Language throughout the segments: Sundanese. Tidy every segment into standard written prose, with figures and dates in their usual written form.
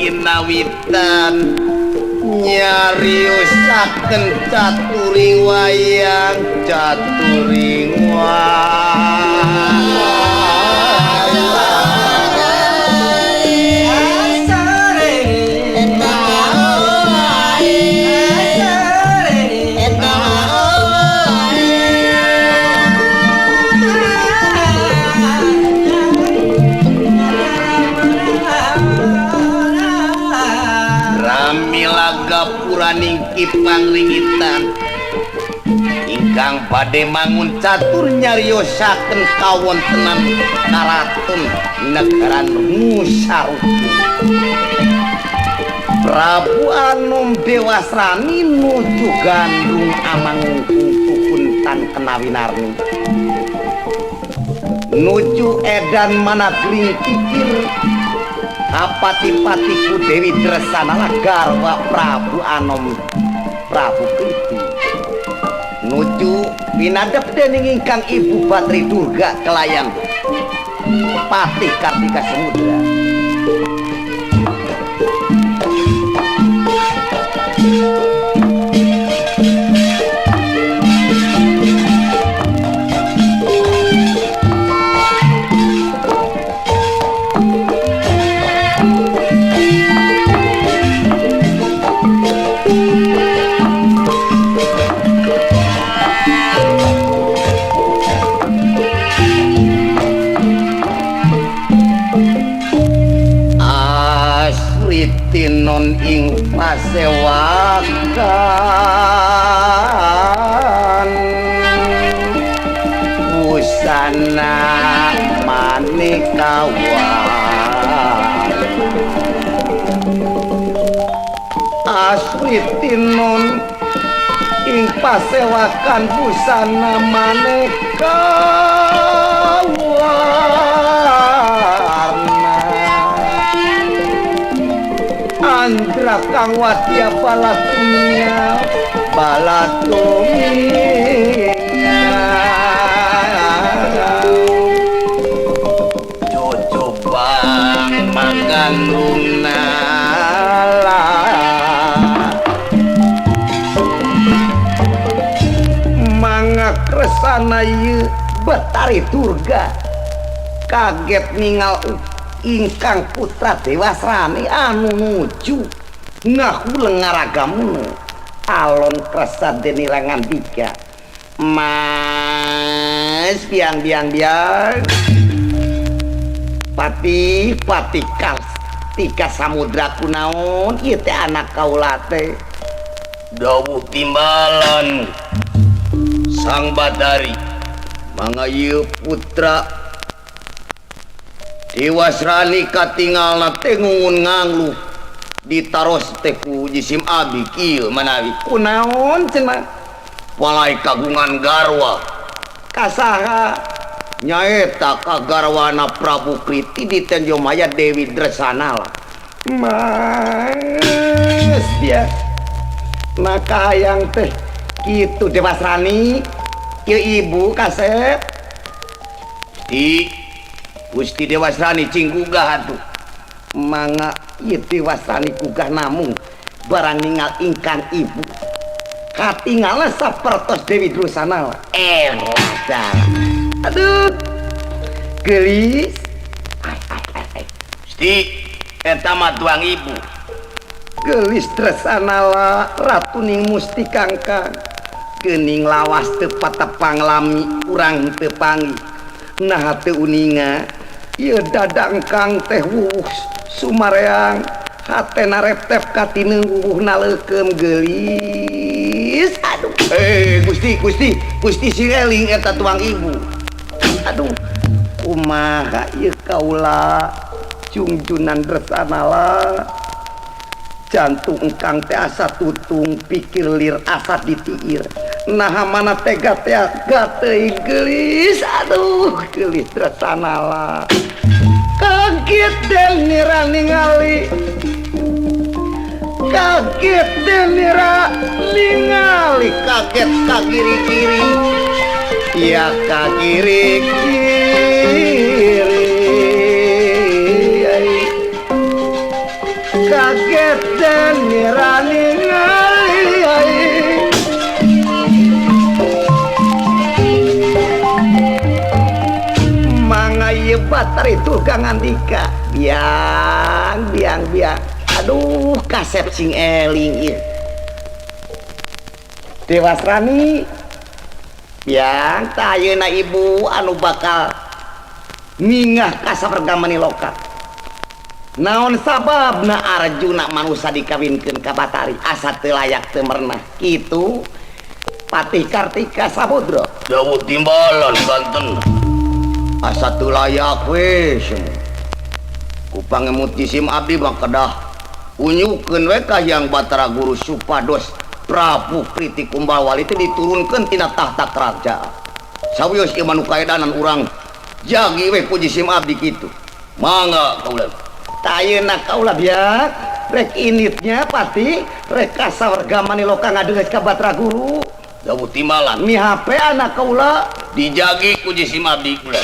Kinawitan nyariosaken caturing wayang caturing ningki pangringitan ingkang badhe mangun catur nyariosaken kawontenan karaton negaran Musaruku. Prabu Anom Dewasrani nuju gandung Amangungkung Pukuntan Kenawinarni nuju edan managring pikir apati-patiku Dewi Dresana garwa Prabu Anom Prabu Krithi nuju winadep dening ingkang Ibu Batri Durga kelayan Patih Kartika Samudra. Tinon ing pasewakan busana manekawan asri tinon ing pasewakan busana manekawan Andra kang wadya balatunya Jojo bang magandung nala mangga kresana ieu Betari Durga kaget ningal ingkang putra Dewasrani anu nuju ngahuleng ngaragamu alon krasa deni langandika mas biang pati Kartika Samudra kunaon ieu teh anak kaula teh dawuh timbalan Sang Badari mangga ieu putra Dewasrani katingalna teh ngungun nganglu ditaros teh ku jisim abi kieu manawi kunaon cenah walai kagungan garwa kasaha nyaeta kagarwana Prabu Kriti di Tenjomaya Dewi Dresanala mas dia maka hayang teh kitu Dewasrani kieu ibu kasep di Gusti Dewasrani cing gugah atuh mangga ieu Dewasrani gugah namung barang ningal ingkang ibu katingalna sapertos Dewi Dresanala aduh geulis Gusti eta mah tuang ibu geulis Dresanala ratuning mustikangkang geuning lawas teu patepang lami urang teu panggih nah teu uninga ieu dadang kang teh wuh sumareang hatena reptep katineu wuhna leukeum geulis aduh Gusti Sireling eta tuang ibu aduh kumaha ieu kaula Jungjunan Dresanala jantung engkang teh asa tutung pikir lir asa ditiir nah mana tega teh gateuing geulis aduh geulis Dresanala kaget den nira ningali kaget kagiri-kiri ya kagiri-kiri kaget den nira ningali ieu Batari Durga ngandika biang aduh kasep sing eling ieu Dewasrani biang tah ayeuna ibu anu bakal ngingah ka sapergamani loka naon sababna Arjuna manusa dikawinkeun ka Batari asa teu layak teu merenah kitu Patih Kartika Samudra dawuh timbalan kanten asa teu layak we ku pangemut jisim abdi mah kedah unyukeun we ka Hyang Batara Guru supados Prabu Kriti Kumbawali teh diturunkeun tina tahta kerajaan sawios ieu manu kaedanan urang jagi we ku jisim abdi kitu mangga kaula tah ayeuna kaula biak rek initnya pati rek kasawarga maniloka ngadeungeut ka Batara Guru dawuh timbalan mi HP anak kaula dijagi ku jisim abdi kula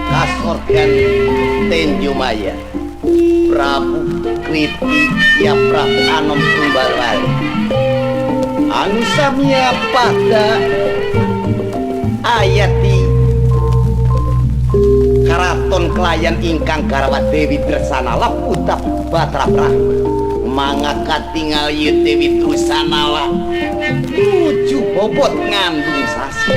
kasorkan Tenjo Maya Prabu Kriti ya Prabu Anom Tumbalwali anu samya pada ayati karaton kelayan ingkang Garawat Dewi Dresanala putra Batra Brahma mangaka tinggal yu Dewi Dresanala nuju bobot ngandung sasi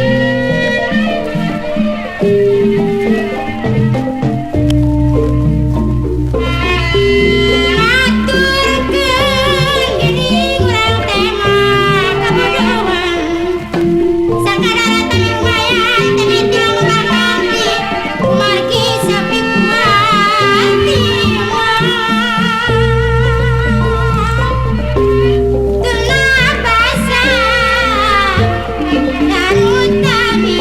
Tami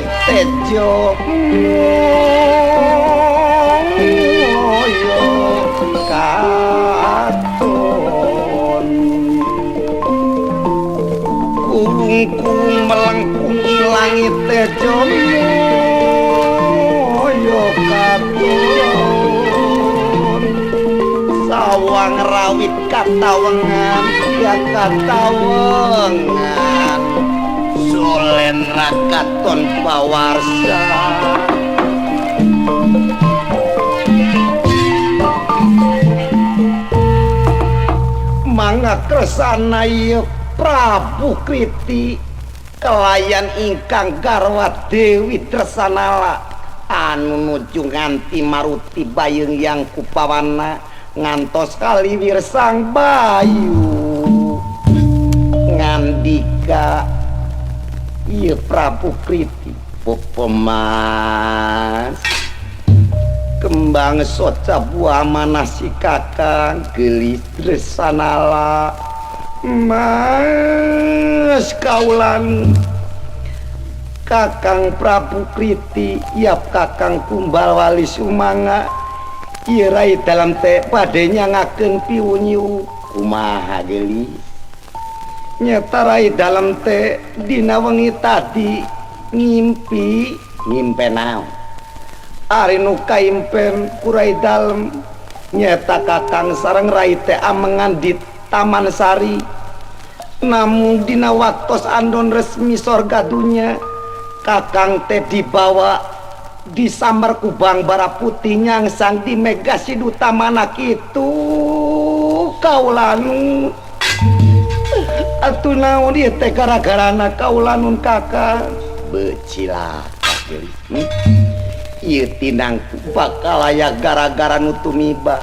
langit tejo moyo katon kungkung melengkung langit tejo moyo katon sawang rawit katawengan ya katawengan solen rakaton pawarsa mangga kresana ieu Prabu Kriti kelayan ingkang garwa Dewi Dresanala anu nuju nganti maruti bayeng yang kupawana ngantos kaliwir sang bayu ngandika iya Prabu Kriti Popomas kembang soca buah mana si kakang gelis Dresanala mas kaulan kakang Prabu Kriti yap kakang Kumbal Wali Sumanga irai dalam teh padenya ngaken piunyu kumaha gelis nyetarai dalam teh dina wengi tadi ngimpi naon ari nu kaimpen kurai dalem nyeta kakang sareng rai teh amengan di Taman Sari namun dina waktos andon resmi sorga dunya kakang teh dibawa disambar ku Bang Baraputi nyangsang di Megasidu Tamana kitu kaulanu atuh naon ieu teh gara-garana kaulanun kakang becila gelis ieu tinang bakal aya gara-gara nu tumiba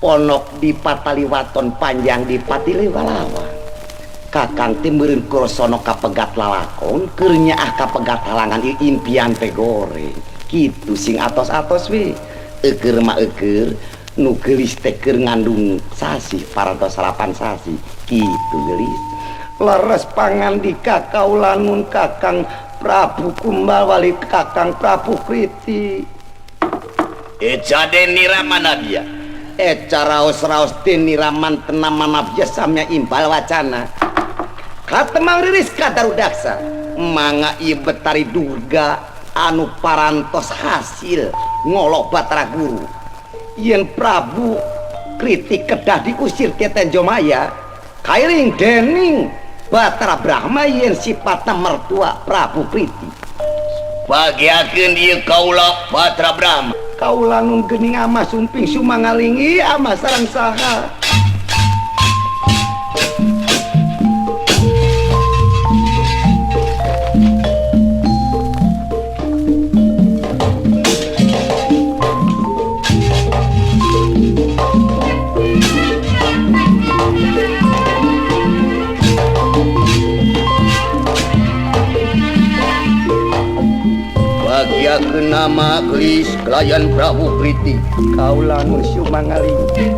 ponok di Pataliwaton panjang di Patiliwalawa kakang timeureun kurosana kapegat lalakon keur nyaah kapegat halangan impian teh goreng kitu sing atos-atos we eukeur mah eukeur nu geulis teh keur ngandung sasi parantos 8 sasi kitu geulis leres pangandika kaulanun kakang Prabu Kumbal Wali kakang Prabu Kriti eca deniraman dia eca raos-raos deniraman tenaman biasa samya imbal wacana katemang riris kadarudaksa mangga ieu betari durga anu parantos hasil ngolok Batara Guru yen Prabu Kriti kedah diusir ti Tenjomaya kairing dening Batara Brahma yen sipatna mertua Prabu Kriti bagiakeun ieu kaula Batara Brahma kaula nun geuning ama sumping sumangalingi ama sareng saha bagiakeun nama gelis kelayan Prabu Kriti kaula nu sumangalingi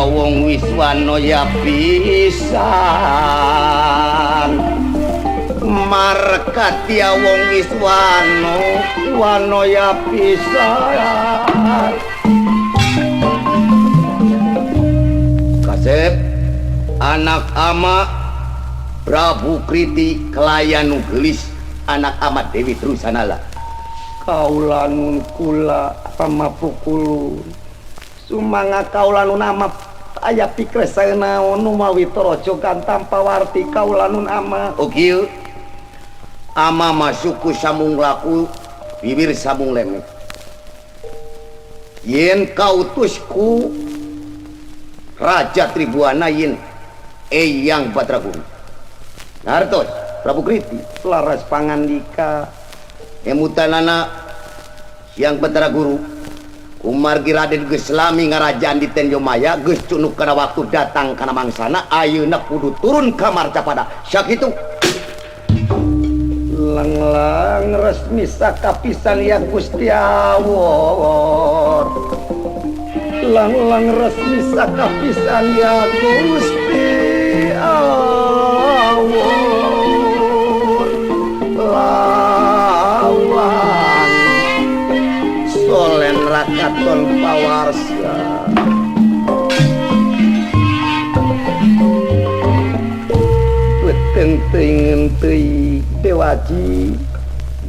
wong Wiswanaya pisan markati wong Wiswanaya pisan Kasep anak ama Prabu Kriti kelayan gelis anak amat Dewi Drusanala kaulanun kula pamapukulun sumanga kaulanun ama aya pikres saenaon numawi torojo kantam pawarti kaulanun ama ogieu ama masuku samung laku bibir samung lemek yen kautusku Raja Tribuana yin Eyang Batraguru ngartos Prabu Kriti laras pangandika emutanana yang Batraguru Umar Raden geus lami ngarajaan di Tenjomaya geus cunuk kana waktu datang kana mangsana ayeuna kudu turun ka Marcapada sakitu lang resmi sakapisan ya Gusti Awor lang resmi sakapisan ya Gusti Awor lawan solen rakaton pawarsa beteng teuing Dewaji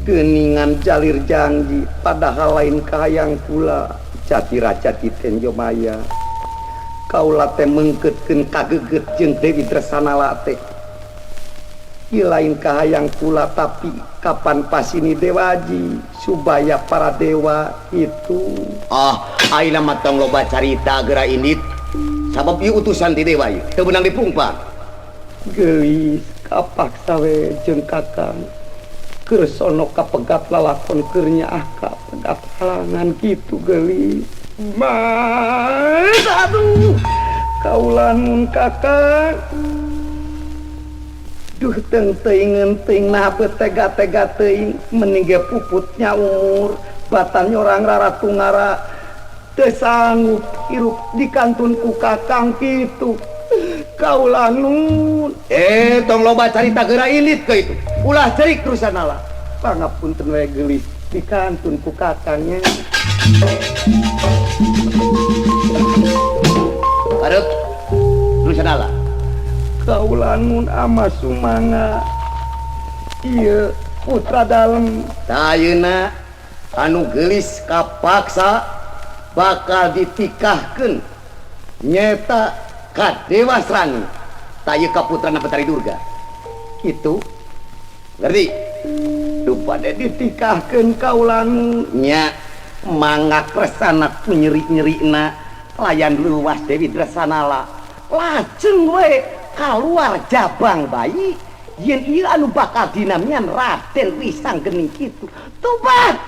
geuningan jalir janji padahal lain kahayang pula jati raja di Tenjomaya kaula teh mengkeutkeun kageget jeung Dewi Dresanala teh lain kahayang pula tapi kapan pasini Dewaji subaya para dewa itu ayeuna mah tong loba carita geura indit sabab ieu utusan ti dewa ieu teu beunang dipungpa geulis kapaksa we jeung kakang keur sono kapegat lalakon keur nyaah ka pegat halangan kitu geulis mas aduh kaulanun kakang duh teuing nah betega-tega teuing meningge puputnya umur batan nyorang raratu ngara teu sanggup hirup dikantun ku kakang kitu kaulanun tong loba carita geura ilit ke itu ulah cerik Drusanala pangapunten we geulis dikantun ku kakangnya Karep Drusanala kaulanun ama sumanga ieu putra dalem ayeuna anu geulis kapaksa bakal ditikahkeun nyeta ka Dewa Srangi tayeu ka putrana Betari Durga kitu ngerti duh pade ditikahkeun kaulanun nya mangga kresana nyeri-nyerina layan luas Dewi Dresanala lajeng we kaluar jabang bayi yen ieu anu bakal dinamian Raden Wisanggening kitu tobat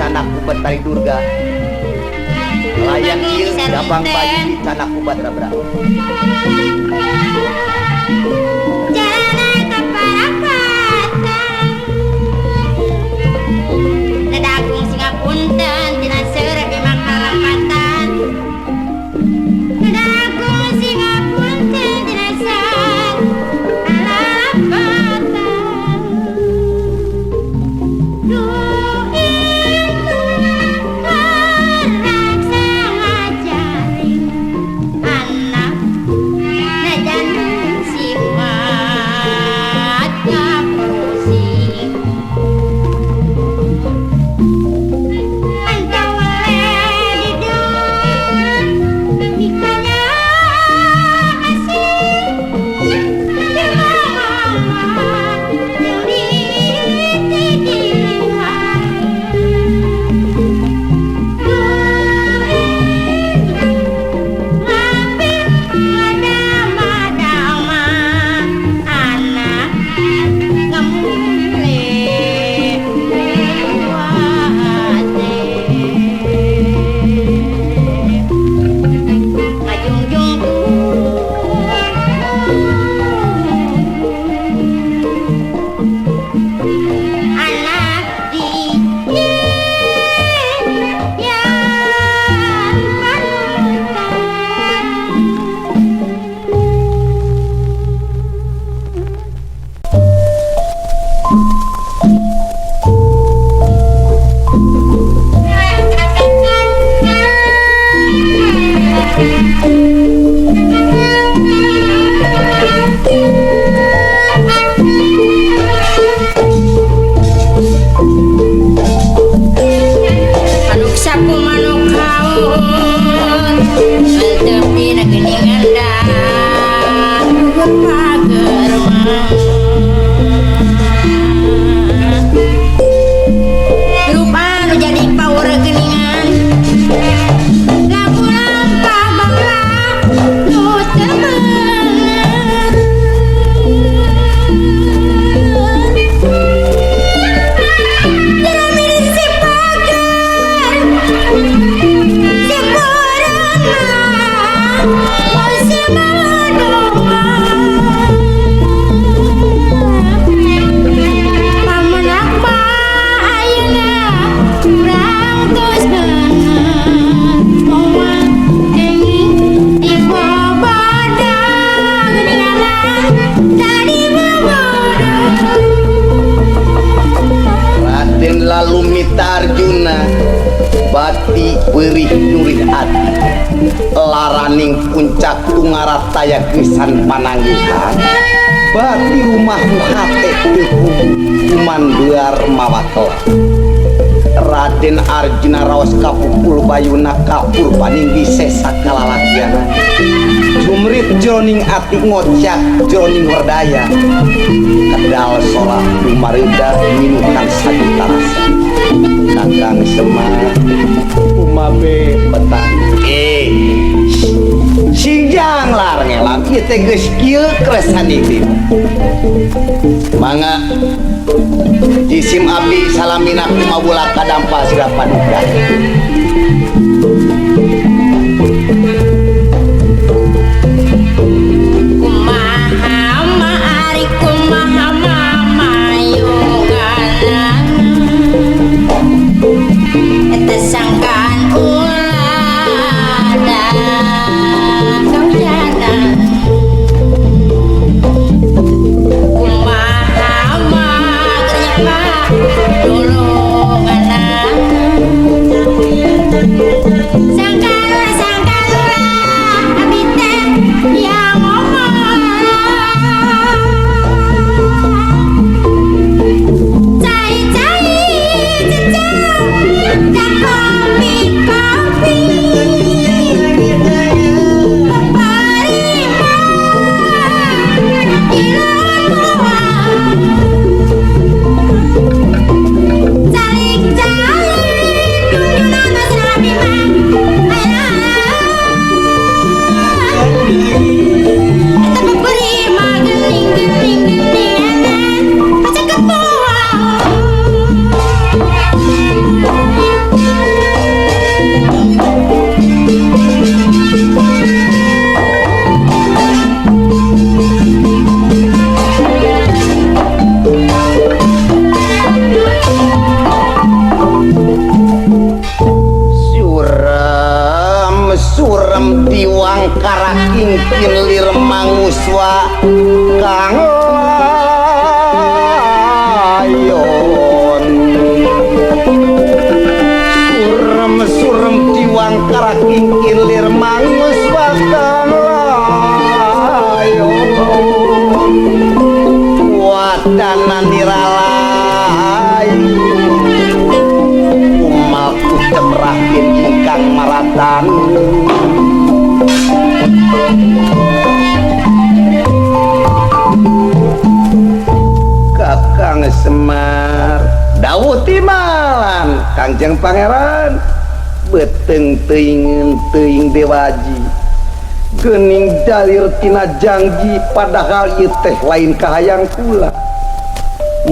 Canaku Betari Durga layan ieu jabang bayi di Canaku Badrabra jangan keparapatan dadakung singapunten dina seureup makalepatan dadakung singapunten dina seureup anak berih nurih hati laraning puncak tungarataya gesan pananggihan bati rumahmu hate teku kumanduar mawakela Raden Arjuna raos kapupul bayuna kapur paninggi sesa kalalakiana jumrit jroning ati ngocak jroning werdaya kedal solah lumareda minukan sajuta rasa kakang Semar umabe betah singjang lar ngelang ieu teh geus kieu kresan itu mangga jisim abdi salamina kumabula kadampa sirah paduka Kumaha maari kumaha mayunganan eta sangkaan ulada kaujanan kumaha magreba dulunganan sangkalura sangkalura abdi teh yang ngomong cai-cai cecau dan kopi-kopi peparima ilmuwan calik-calik kunjungan mas Rabimah eta peparima gening-gening-geninganan aja kepuang surem tiwang karaking kinlir manguswa kang layon surem tiwang karaking kinlir manguswa kang layon wadana niralayu umalku temrahin ingkang maratan Kakang Semar dawuh timalan Kangjeng Pangeran beteng teuing Dewaji geuning dalir tina janji padahal ieu teh lain kahayang kula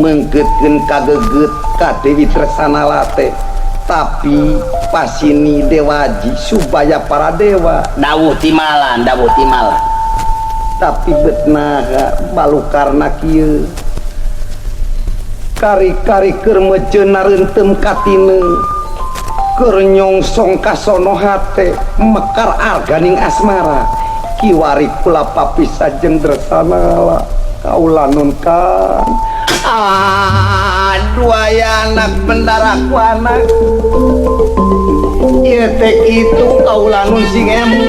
menggeutkeun kageget ka Dewi Tresana teh tapi pasini Dewaji supaya para dewa dawuh timalan tapi betnaha balukarna kieu kari-kari keur mejeuna reuntem katine keur nyongsong kasono hate mekar arganing asmara kiwari kula papisa jeung Dresana kaula nunkan aduh aya anak bendaraku anak ieu teh itu kaula nun sing emun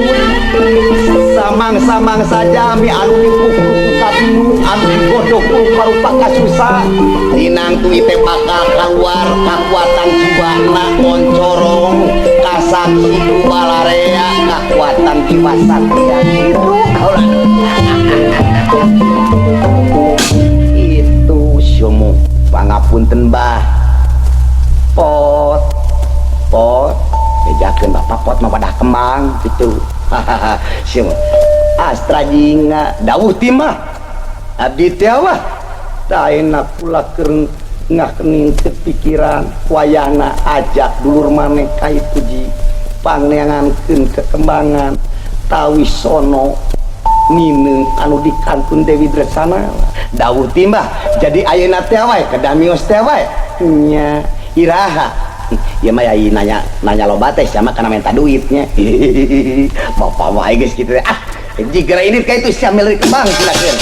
samang-samang saja mi anu dipukul kabingung anu digodok parupa kasusah dinang tuwi teh bakal kaluar kakuatan jiwana oncorong kasaki balarea kakuatan jiwa satria itu kaula itu syomo pangapunten Mbah pot bejakeun bapak pot mah wadah kembang gitu syomo astra jinga dawuh timah abdi teh wah taena kula keur ngakening kepikiran wayahna ajak dulur maneh ka itu ji pangneangankeun kekembangan tawi sono mineng anu dikantun Dewi Dresana dawuh timbah jadi ayeuna teh wae kedah mios teh wae nya iraha ya mah ai nanya loba teh sama kana minta duitnya bapak wae geus kitu ah jigera ini ka itu sia milik kembang silakeun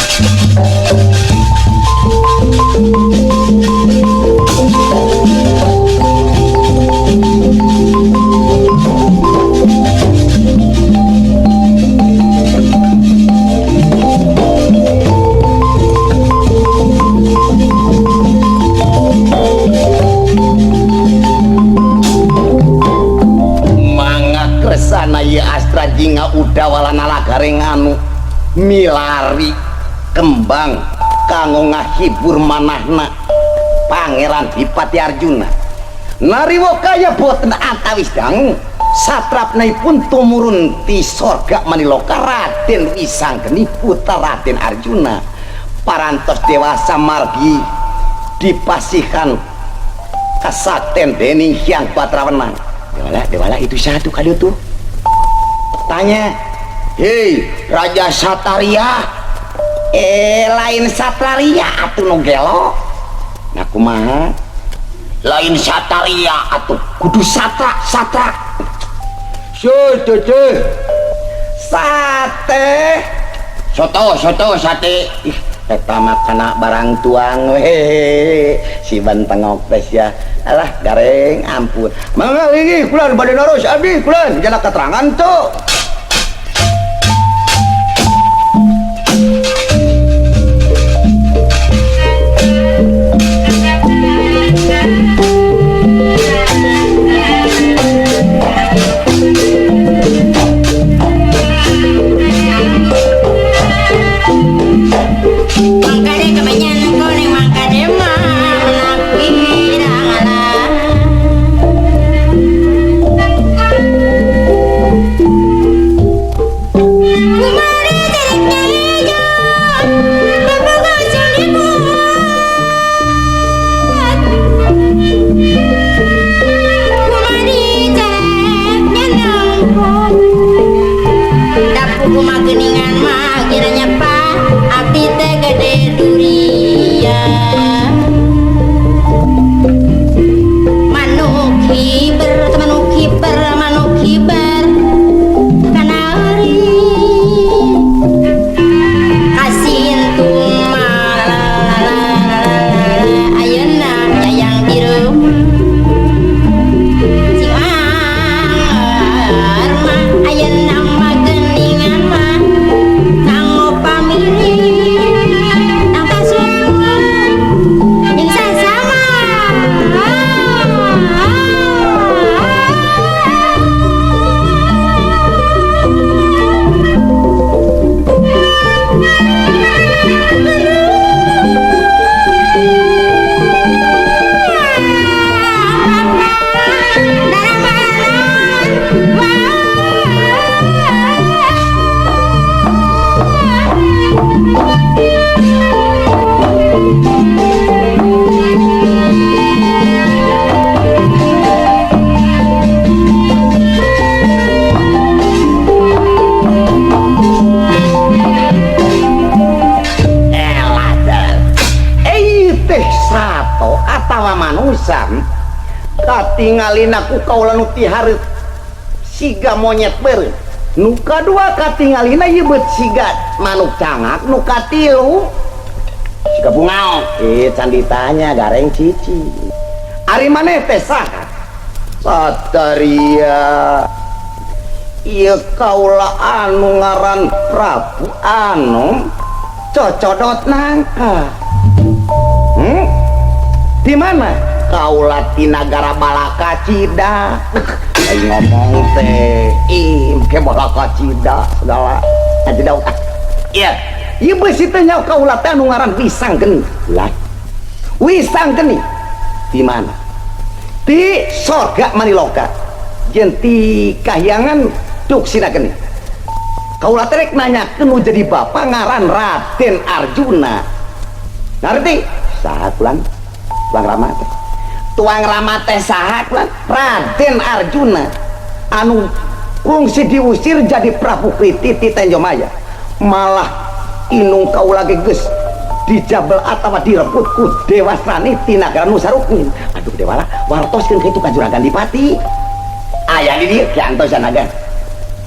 mangkana ieu Astra jinga udawala nalagare nganu milari kembang kanggo ngahibur manahna Pangeran Dipati Arjuna nariwo kaya boten antawis dangu satrapnaipun tumurun ti sorga maniloka Raden Wisanggeni putra Raden Arjuna parantos dewasa margi dipasihan kasakten dening Hyang Batrawenang. Dewala itu satu kali tuh tanya, hei Raja Sataria, lain Sataria atuh nu gelo nah kumaha lain Sataria atuh kudu Satra sate soto sate ih eta makana barang tuang si bantengok tes ya alah gareng ampun mangga ini kulan bade naros abdi kulan jana keterangan tuh katingalin aku kaulah nu tihareup siga monyet beureum nu kadua katingalina ieu beut siga manuk cangak nu katilu siga bungaok can ditanya gareng cici ari maneh teh saha Sataria ieu kaula anu ngaran Prabu Anom cocodot nangka di mana kaula ti nagara Balakacida ngomong teh ke Balakacida segala aja daun iya ieu beusi teh nya kaula teh anu ngaran Wisanggeni lah Wisanggeni di mana di sorga maniloka jeung ti kahyangan duksina geni kaula teh rek nanyakeun nu jadi bapak ngaran Raden Arjuna ngarti saha kulan Tuang Rama teh Tuang Rama teh saha Raden Arjuna anu kungsi diusir jadi Prabu Kriti ti Tenjomaya malah inung kaula ge geus dijabel atawa direbut ku Dewasrani ti nagara Nusarukmin aduh dewala wartoskeun kitu ka Juragan Dipati aya di dieu kiantos sanagan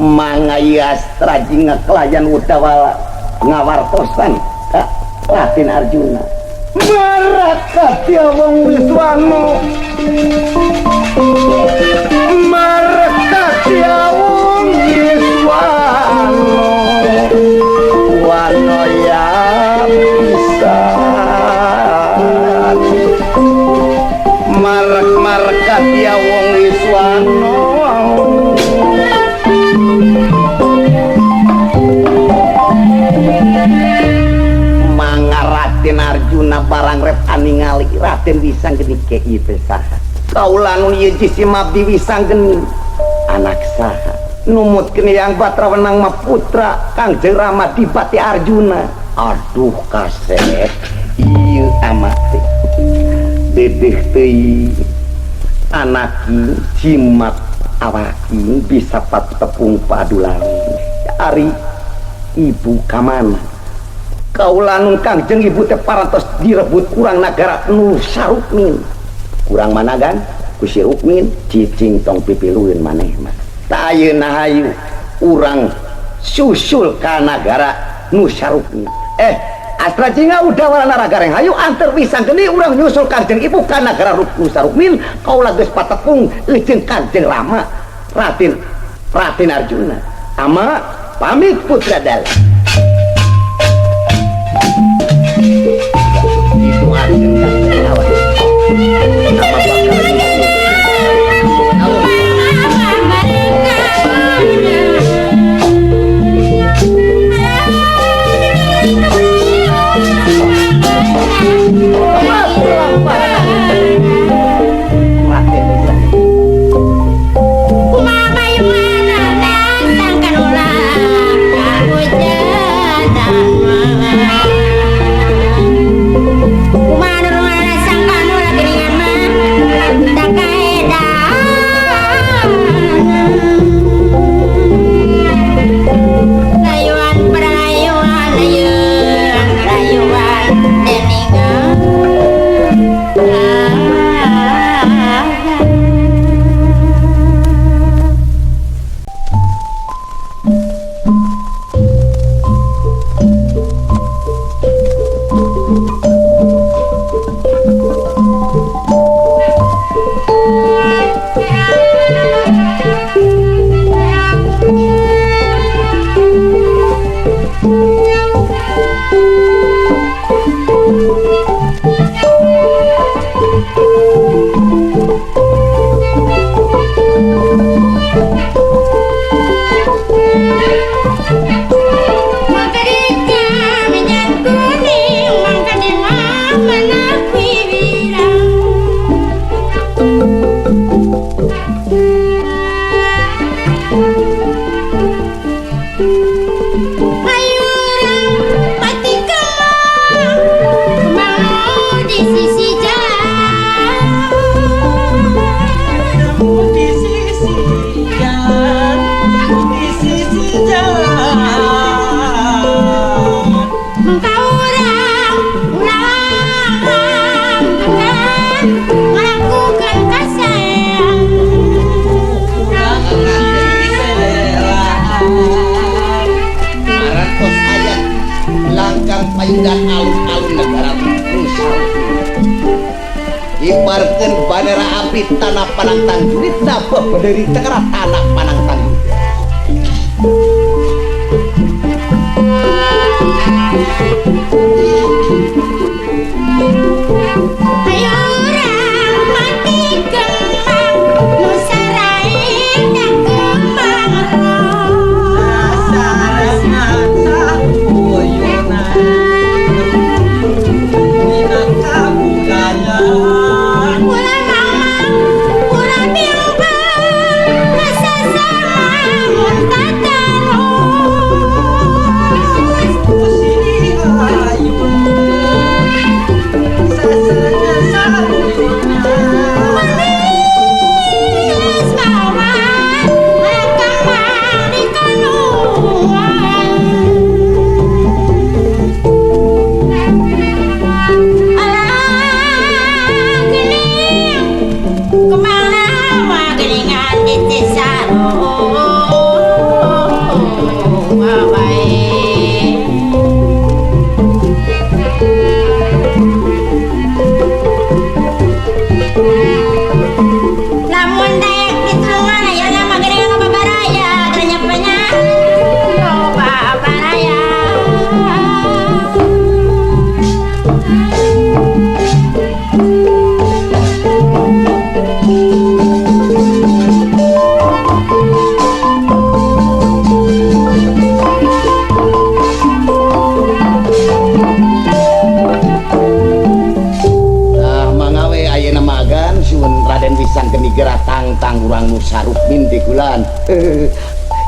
mangga ieu Astra jinga kelayan udawala ngawartosan ka Raden Arjuna Marakat ya wong Wiswano Marakat ya wong Wiswano Wano ya pisan Marakat ya wong Wiswano ningali Raden Wisanggeni kei teh saha kaula nu ieu jisim abdi Wisanggeni anak saha numutkeun yang Batra Wenang mah putra Kangjeng Rama Dipati Arjuna. Aduh kasep ieu amat teh dedeh teuing anaki jimat awaki bisa patepung padulang ari ibu kamana kaula nun Kangjeng ibu teh parantos direbut kurang nagara nu Sarukmin kurang managan ku si Rukmin cicing tong pipilueun maneh mah ta ayeuna hayu urang susul ka nagara nu Sarukmin Astra jinga udah warna nagara yang hayu antar Wisanggeni urang nyusul Kangjeng ibu ka nagara nu Sarukmin kaula geus patepung jeung Kangjeng Rama Raden Arjuna ama pamit putra dalam itu Arjun Kangjeng lawan nama dan alun-alun negara Nusa ibarkeun bandera api tanah Panang Tanjung dabeh berdiri tegara tanah Panang Tanjung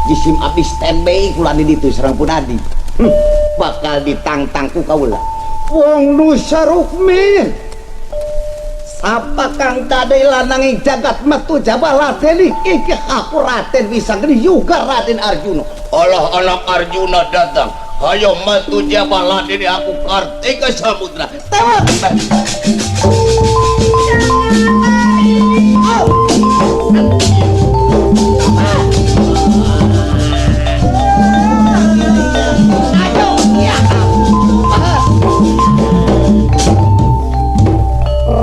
Jisim abdi standby kula di ditu sareng pun adi. Bakal ditangtangku kaula. Wong nu sarukmi Sapa kang tadai lananging jagat metu Jabaladen iki aku Raden Wisanggeni juga Raden Arjuna. Allah anak Arjuna datang. Hayo metu Jabaladen aku Kartika Samudra. Tewak.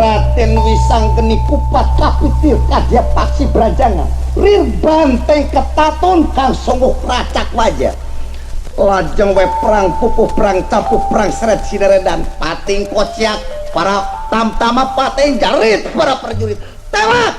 Raden Wisanggeni kupat kapitir kadya paksi brajangan rir banteng ketaton kang sungguh racak wajah lajeng we perang pupuh perang capuh perang seret sineredan pating kociak para tamtama pating jarit para prajurit tewak.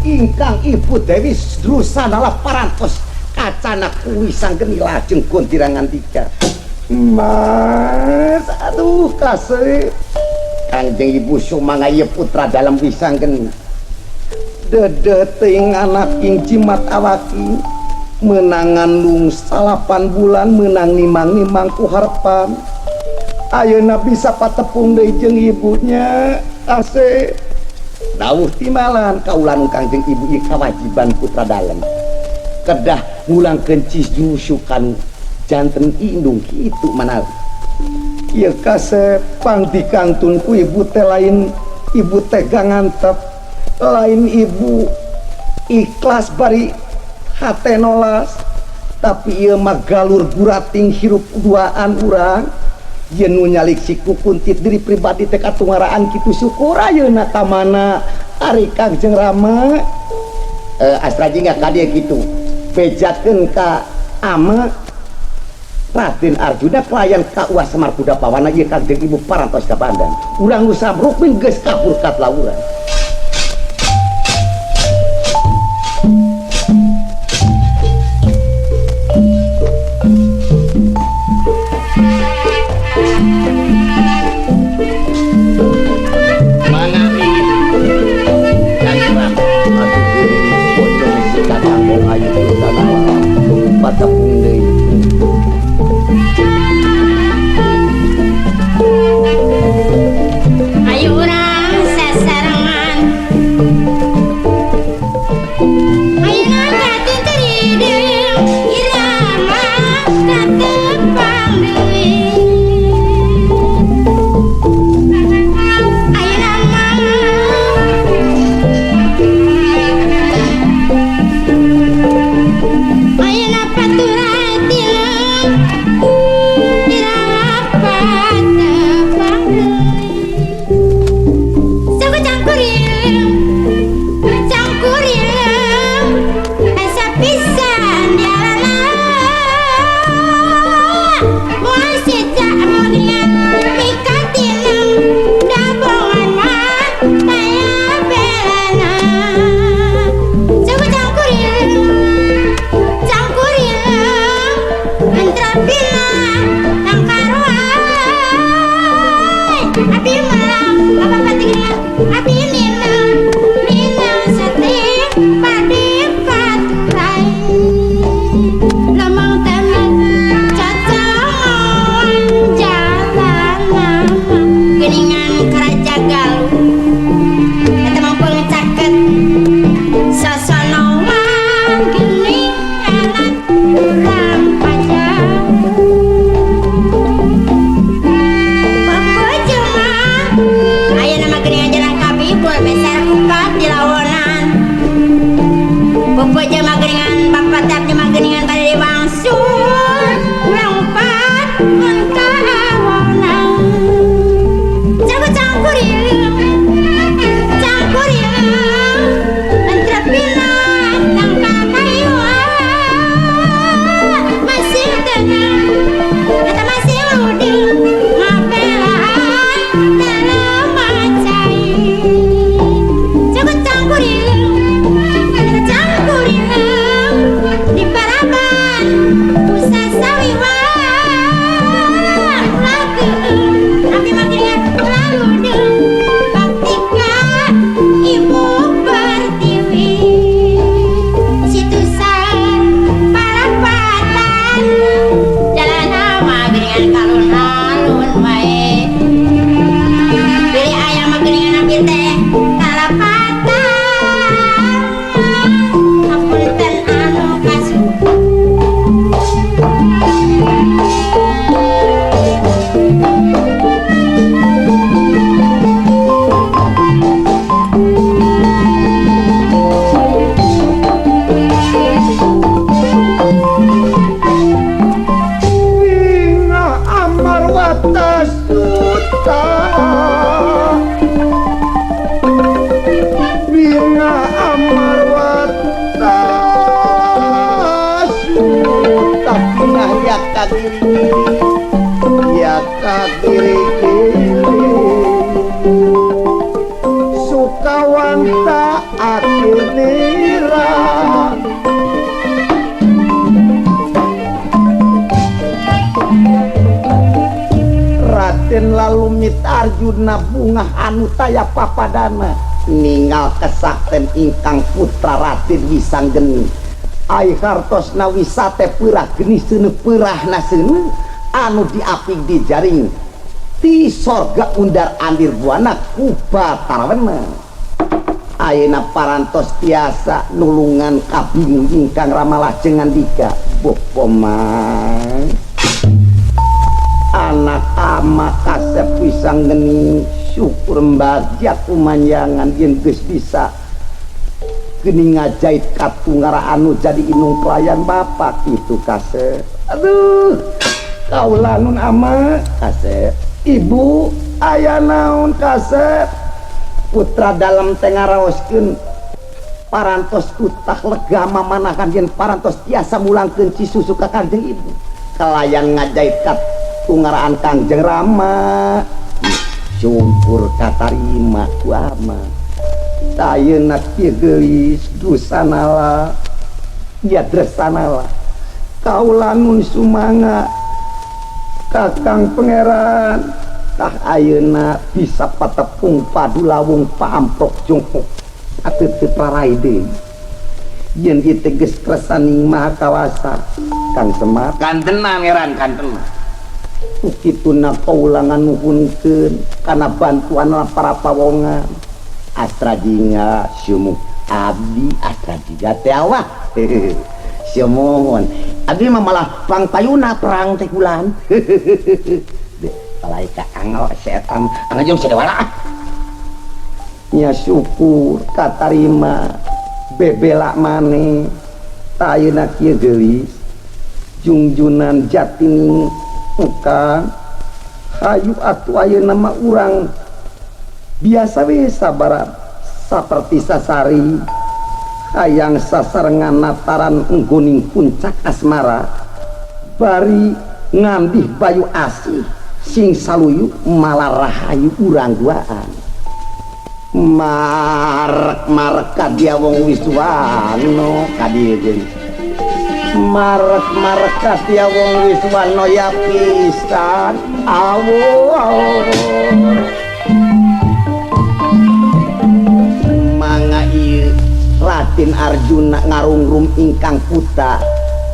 Ingkang Ibu Dewi Drusanalah parantos kacana Wisanggeni lajeng gontirangan tiga. Mas aduh kasih Kanjeng Ibu sumangaya putra dalam Wisanggeni dedeting anak ing jimat awaki menangan lung 8 bulan menang nimang-nimang ku harapan ayeuna bisa patepung deui jeung ibunya kasih dawuh timalan kaulan Kanjeng Ibu ieu kawajiban putra dalem kedah ngulangkeun cisjusukan janten indung kitu manawi ieu kasep pang dikantun ku ibu teh lain ibu teh gangantep lain ibu ikhlas bari hate nolas tapi ieu mah galur gurating hirup duaan urang yen nu nyalik si kukuntit diri pribadi teh katungaraan kitu syukur ayeuna ka mana ari Kangjeng Rama Astraji nggak kadia gitu bejakeun ka ama Raden Arjuna pelayan ka Uas Semar Kuda Pawana ieu Kangjeng Ibu parantos ka Pandan urang usah rukmin geus kabur ka lauran. Patapung deui Ayo urang sasareng ya kakiri-kiri sukawanta akinira Raden Lalumit Arjuna bunga anu taya papadana ningal kesakten ingkang putra Raden Wisanggeni ai hartosna wisate perah geni seuneu perahna seuneu anu diaping di jaring ti sorga undar andir buana ku Batarwana ayeuna parantos tiasa nulungan kabingung ingkang ramalah jengan dika bopomang anak ama kasep Wisanggeni syukur mbagya kumanyangan yen geus bisa geuning ngajait katungara anu jadi inung pelayan bapak itu kasep. Aduh kaula nun ama kasep ibu aya naon kasep putra dalam teh ngaraoskeun parantos kutah lega mamanahan yen parantos tiasa mulangkeun cisusu ka Kanjeng ibu kalayan ngajait katungaraan Kangjeng Rama syukur katarima ku ama tayeuna kieu geulis dusanala ya dresanala kaula nun sumanga kakang pangeran tah ayeuna bisa patepung padu lawung paamprok jongkok ateuteut rarai deui yen ieu teh geus kresaning maha kawasa Kang Semar kantenan ngeran kantenan ukituna kaula nganuhunkeun kana bantuan para pawongan Astra Jinga sumuk abdi Astra Jinga teh awah simohon abdi mah malah pangpayuna perang teh kulan kalai ka angel setan angajong sadewala nya syukur katarima bebela maneh tayeuna kieu geulis jungjunan jatining muka hayu atuh ayeuna mah urang biasa we sabarat saperti sasari hayang sasarengan nataran nggoning puncak asmara bari ngandih bayu asih sing saluyu malah rahayu urang duaan marek kadia wong Wiswano kadieu geus marek kadia wong Wiswano ya pisan awo Raden Arjuna ngarungrum ingkang puta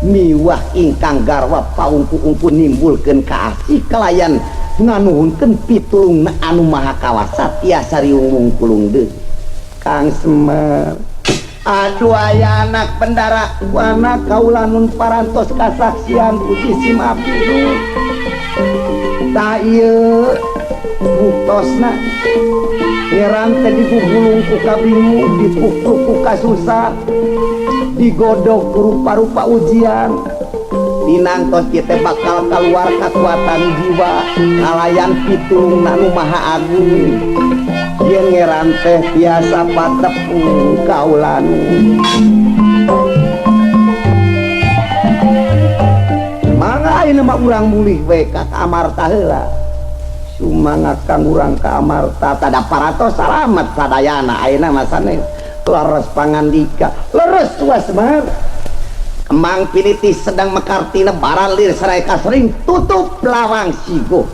miwah ingkang garwa paungku-ungku nimbulkeun kaasih kalayan nganuhunkeun pitulungna anu maha kawasa tiasa riung kulung deui Kang Semar aduh aya anak pendara wana kaula nun parantos kasaksian puji sim abdi ta ieu butosna ngeran teh digugulung ku kabingu dipukruk ku kasusah digodog ku rupa-rupa ujian dinangtos kita bakal keluar kekuatan jiwa kalayan pitulung nanu maha agung yen ngeran teh biasa patepung kaulan mangga ayeuna mah urang mulih we ka Amarta heula sumanga kang urang ka Amarta tada paratos salamet sadayana ayeuna mah saneh leres pangandika leres Wasmar kembang piniti sedang mekartina baralir sarai kasring tutup lawang sigoh